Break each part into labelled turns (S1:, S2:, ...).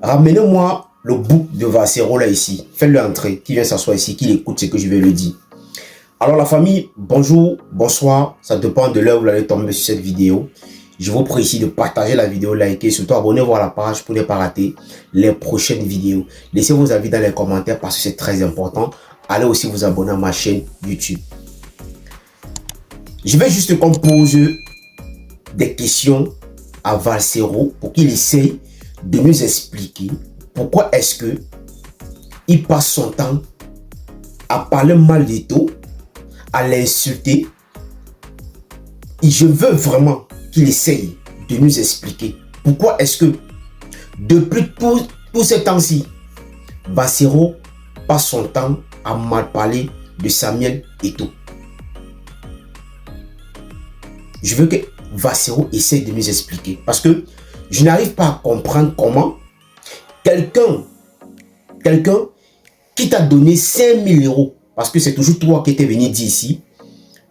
S1: Ramenez-moi le bouc de Vasero là ici. Faites-le entrer, qui vient s'asseoir ici, qu'il écoute ce que je vais lui dire. Alors la famille, bonjour, bonsoir, ça dépend de l'heure où vous allez tomber sur cette vidéo. Je vous prie ici de partager la vidéo, liker, surtout abonnez-vous à la page pour ne pas rater les prochaines vidéos. Laissez vos avis dans les commentaires parce que c'est très important. Allez aussi vous abonner à ma chaîne YouTube. Je vais juste qu'on pose des questions à Vasero pour qu'il essaye de nous expliquer pourquoi est-ce que il passe son temps à parler mal d'Eto, à l'insulter. Et je veux vraiment qu'il essaye de nous expliquer pourquoi est-ce que depuis tout ce temps-ci, Vasero passe son temps à mal parler de Samuel Eto. Je veux que Vasero essaye de nous expliquer parce que je n'arrive pas à comprendre comment quelqu'un qui t'a donné 5 000 €, parce que c'est toujours toi qui étais venu dire ici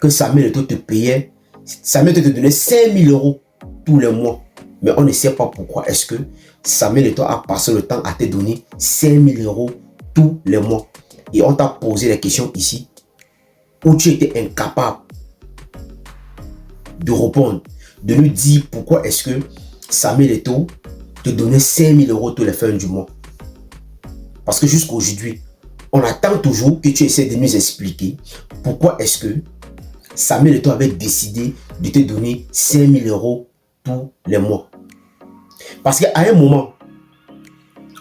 S1: que Samuel Eto te payait, Samuel Eto te donnait 5 000 € tous les mois. Mais on ne sait pas pourquoi est-ce que Samuel Eto a passé le temps à te donner 5 000 € tous les mois. Et on t'a posé la question ici où tu étais incapable de répondre, de nous dire pourquoi est-ce que Samuel Eto te donnait 5 000 € tous les fins du mois. Parce que jusqu'à aujourd'hui, on attend toujours que tu essaies de nous expliquer pourquoi est-ce que Samuel Eto avait décidé de te donner 5 000 € tous les mois. Parce qu'à un moment,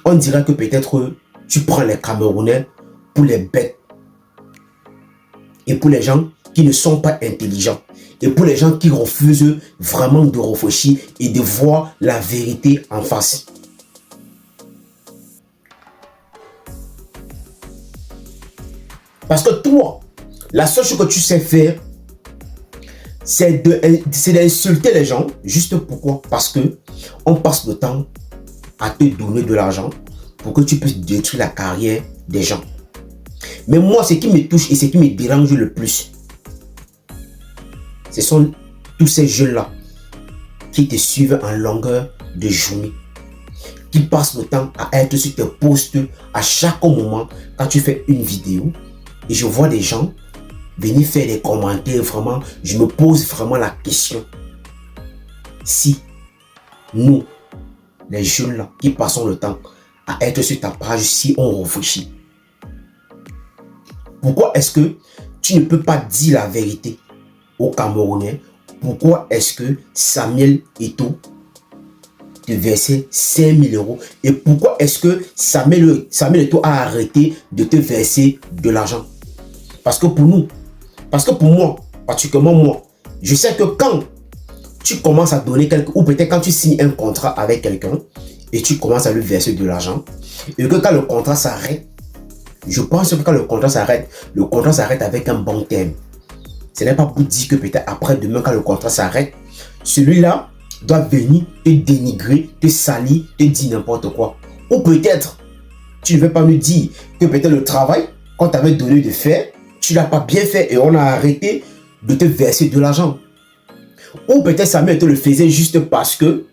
S1: on dirait que peut-être tu prends les Camerounais pour les bêtes. Et pour les gens qui ne sont pas intelligents. Et pour les gens qui refusent vraiment de réfléchir et de voir la vérité en face. Parce que toi, la seule chose que tu sais faire, c'est d'insulter les gens. Juste pourquoi? Parce que on passe le temps à te donner de l'argent pour que tu puisses détruire la carrière des gens. Mais moi, ce qui me touche et ce qui me dérange le plus, ce sont tous ces jeunes-là qui te suivent en longueur de journée, qui passent le temps à être sur tes posts à chaque moment quand tu fais une vidéo. Et je vois des gens venir faire des commentaires, vraiment, je me pose vraiment la question. Si nous, les jeunes-là, qui passons le temps à être sur ta page, si on réfléchit, pourquoi est-ce que tu ne peux pas dire la vérité aux Camerounais? Pourquoi est-ce que Samuel Eto te versait 5 000 €? Et pourquoi est-ce que Samuel Eto a arrêté de te verser de l'argent? Parce que pour nous, parce que pour moi, particulièrement moi, je sais que quand tu commences à donner quelque, ou peut-être quand tu signes un contrat avec quelqu'un et tu commences à lui verser de l'argent, et que quand le contrat s'arrête, je pense que quand le contrat s'arrête avec un bon terme. Ce n'est pas pour dire que peut-être après-demain, quand le contrat s'arrête, celui-là doit venir te dénigrer, te salir, te dire n'importe quoi. Ou peut-être, tu ne veux pas nous dire que peut-être le travail qu'on t'avait donné de faire, tu ne l'as pas bien fait et on a arrêté de te verser de l'argent. Ou peut-être Samuel te le faisait juste parce que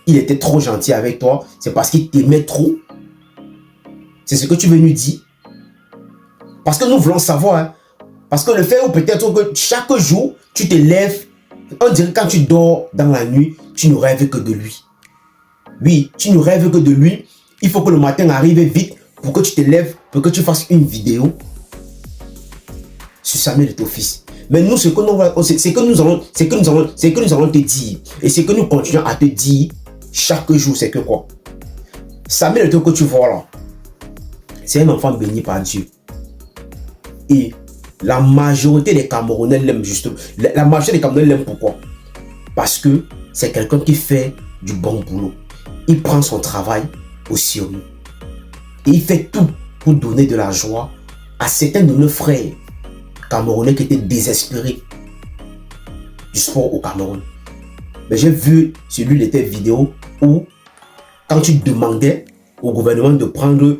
S1: il était trop gentil avec toi. C'est parce qu'il t'aimait trop. C'est ce que tu veux nous dire. Parce que nous voulons savoir. Hein. Parce que le fait où peut-être que chaque jour, tu te lèves, on dirait que quand tu dors dans la nuit, tu ne rêves que de lui. Oui, tu ne rêves que de lui. Il faut que le matin arrive vite pour que tu te lèves, pour que tu fasses une vidéo sur Samuel Eto fils. Mais nous, ce que nous allons te dire, et ce que nous continuons à te dire chaque jour, c'est que quoi? Samuel Eto que tu vois là, c'est un enfant béni par Dieu. Et la majorité des Camerounais l'aiment justement. La majorité des Camerounais l'aiment pourquoi? Parce que c'est quelqu'un qui fait du bon boulot. Il prend son travail au sérieux. Et il fait tout pour donner de la joie à certains de nos frères Camerounais qui étaient désespérés du sport au Cameroun. Mais j'ai vu sur l'une de tes vidéos où, quand tu demandais au gouvernement de prendre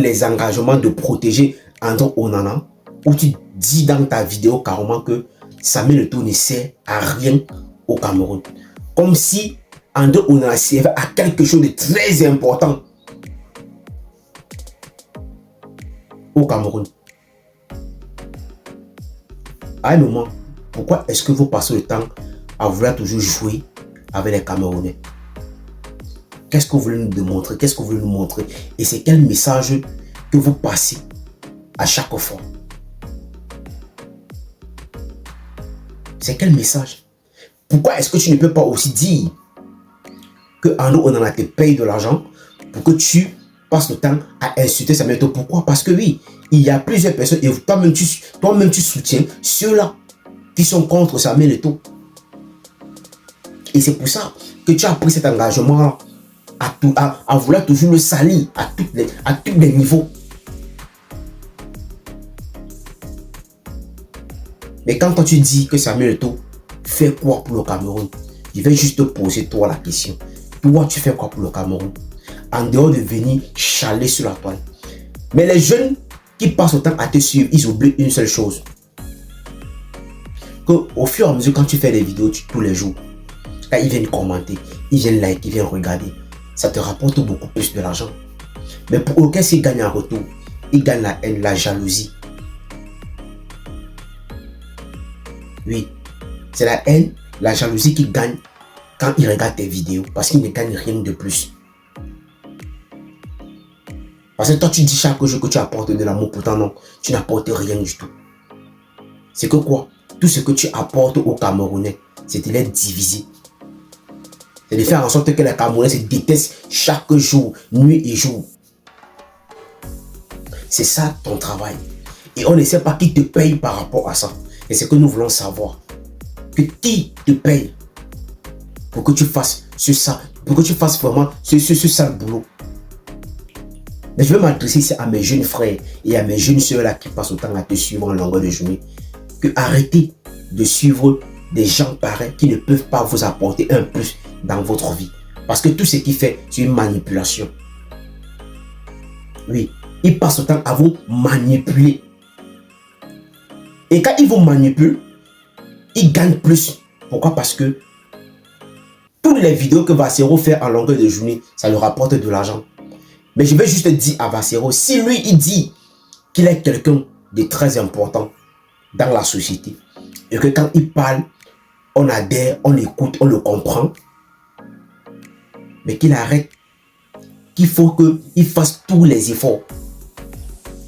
S1: les engagements de protéger André Onana, où tu dis dans ta vidéo carrément que Samuel Eto ne sert à rien au Cameroun. Comme si André Onana servait à quelque chose de très important au Cameroun. À un moment, pourquoi est-ce que vous passez le temps à vouloir toujours jouer avec les Camerounais? Qu'est-ce que vous voulez nous démontrer? Qu'est-ce que vous voulez nous montrer? Et c'est quel message que vous passez à chaque fois? C'est quel message? Pourquoi est-ce que tu ne peux pas aussi dire que Arnaud Onana te paye de l'argent pour que tu passes le temps à insulter Samuel Eto'o? Pourquoi? Parce que oui, il y a plusieurs personnes et toi-même tu soutiens ceux-là qui sont contre Samuel Eto'o. Et c'est pour ça que tu as pris cet engagement-là à vouloir toujours le salir à tous les niveaux. Mais quand toi tu dis que Samuel Eto'o fait quoi pour le Cameroun, je vais juste te poser toi la question. Toi, tu fais quoi pour le Cameroun? En dehors de venir chialer sur la toile. Mais les jeunes qui passent autant à te suivre, ils oublient une seule chose. Qu'au fur et à mesure, quand tu fais des vidéos tous les jours, quand ils viennent commenter, ils viennent liker, ils viennent regarder, ça te rapporte beaucoup plus de l'argent. Mais pour aucun s'ils gagnent en retour, ils gagnent la haine, la jalousie. Oui, c'est la haine, la jalousie qui gagne quand ils regardent tes vidéos, parce qu'ils ne gagnent rien de plus. Parce que toi, tu dis chaque jour que tu apportes de l'amour, pourtant non, tu n'apportes rien du tout. C'est que quoi? Tout ce que tu apportes aux Camerounais, c'est de les diviser. C'est de faire en sorte que les Camerounais se détestent chaque jour, nuit et jour. C'est ça ton travail. Et on ne sait pas qui te paye par rapport à ça. Et c'est que nous voulons savoir. Que qui te paye pour que tu fasses ça, pour que tu fasses vraiment ce sale boulot. Mais je vais m'adresser ici à mes jeunes frères et à mes jeunes soeurs là qui passent autant à te suivre en longueur de journée. Que arrêtez de suivre des gens pareils qui ne peuvent pas vous apporter un plus dans votre vie. Parce que tout ce qu'il fait, c'est une manipulation. Oui, ils passent autant à vous manipuler. Et quand ils vous manipulent, ils gagnent plus. Pourquoi? Parce que toutes les vidéos que Vassero fait en longueur de journée, ça lui rapporte de l'argent. Mais je vais juste dire à Vassero, si lui il dit qu'il est quelqu'un de très important dans la société, et que quand il parle, on adhère, on écoute, on le comprend, mais qu'il arrête, qu'il faut qu'il fasse tous les efforts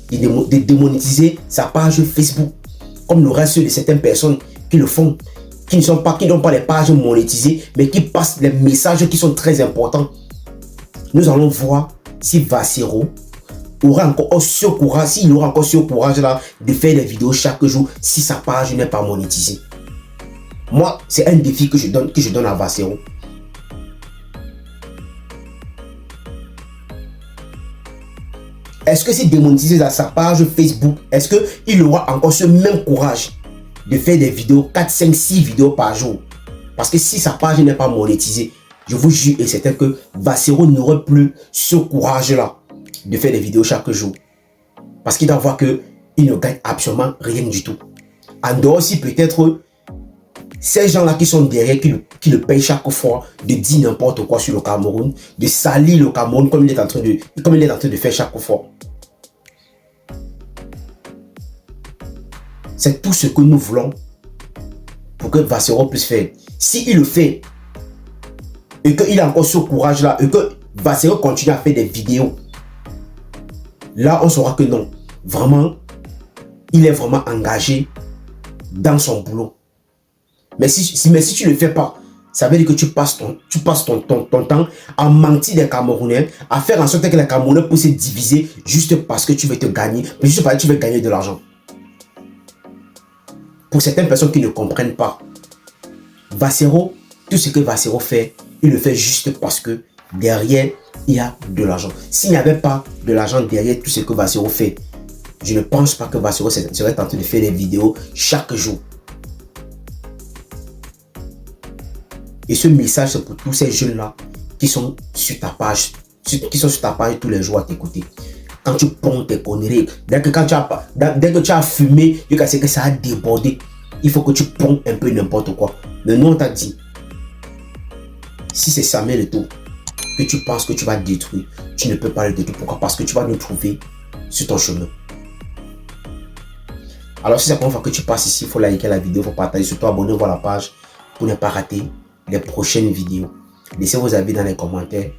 S1: de démonétiser sa page Facebook, comme le reste de certaines personnes qui le font, qui n'ont pas les pages monétisées, mais qui passent les messages qui sont très importants. Nous allons voir si Vassero aura encore ce courage, s'il aura encore ce courage-là de faire des vidéos chaque jour si sa page n'est pas monétisée. Moi, c'est un défi que je donne à Vassero. Est-ce que si démonétiser sa page Facebook, est-ce qu'il aura encore ce même courage de faire des vidéos, 4, 5, 6 vidéos par jour? Parce que si sa page n'est pas monétisée, je vous jure et c'est que Vassero n'aurait plus ce courage-là de faire des vidéos chaque jour. Parce qu'il doit voir qu'il ne gagne absolument rien du tout. En dehors aussi peut-être ces gens-là qui sont derrière, qui le payent chaque fois de dire n'importe quoi sur le Cameroun, de salir le Cameroun comme il est en train de faire chaque fois. C'est tout ce que nous voulons pour que Vassero puisse faire. S'il le fait, et qu'il a encore ce courage-là, et que Vassero continue à faire des vidéos, là on saura que non, vraiment, il est vraiment engagé dans son boulot. Mais si tu ne le fais pas, ça veut dire que tu passes ton temps à mentir des Camerounais, à faire en sorte que les Camerounais puissent se diviser juste parce que tu veux te gagner, juste parce que tu veux gagner de l'argent. Pour certaines personnes qui ne comprennent pas, Vassero, tout ce que Vassero fait, il le fait juste parce que derrière, il y a de l'argent. S'il n'y avait pas de l'argent derrière tout ce que Vassero fait, je ne pense pas que Vassero serait tenté de faire des vidéos chaque jour. Et ce message, c'est pour tous ces jeunes-là qui sont sur ta page, tous les jours à t'écouter. Quand tu ponds tes conneries, dès que tu as fumé, tu sais que ça a débordé, il faut que tu ponds un peu n'importe quoi. Mais nous, on t'a dit, si c'est Samuel Eto'o que tu penses que tu vas détruire, tu ne peux pas le détruire. Pourquoi? Parce que tu vas nous trouver sur ton chemin. Alors si c'est la première fois que tu passes ici, il faut liker la vidéo, il faut partager, surtout abonnez-vous à la page pour ne pas rater les prochaines vidéos. Laissez vos avis dans les commentaires.